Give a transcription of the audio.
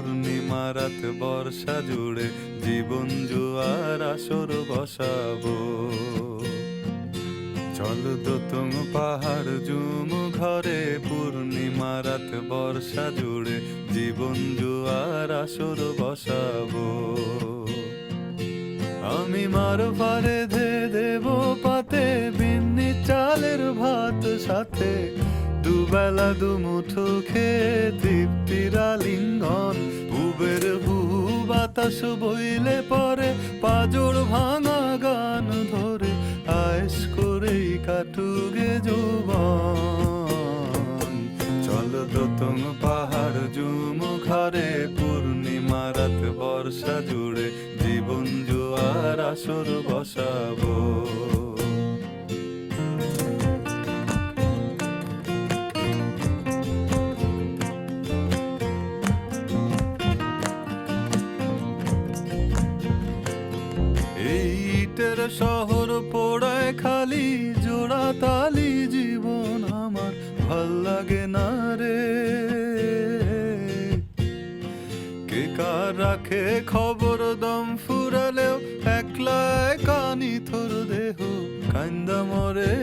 পূর্ণিমা রাত বর্ষা জুড়ে জীবন জুয়ার আসর বসাবো। চল দোতং পাহাড় জুম ঘরে পূর্ণিমা রাত বর্ষা জুড়ে জীবন জুয়ার আসর বসাবো। আমি মার পারে ধে দেব পাতে বিন্নি চালের ভাত সাথে দুবেলা দুমুঠো খেয়ে তৃপ্তির আলিঙ্গন। উবের বহু বাতাস বইলে পরে পাজর ভাঙা গান ধরে আয়েশ করেই কাটুগে যৌবন। চল দোতং পাহাড় জুম ঘরে পূর্ণিমা রাত বর্ষা জুড়ে জীবন জুয়ার আসর বসাবো। এই ইটের শহর পোড়ায় খালি জোড়া তালি জীবন আমার ভাল লাগে না রে। কে কার রাখে খবর দম ফুরালেও একলা কানি থর দেহ কান্দা মরে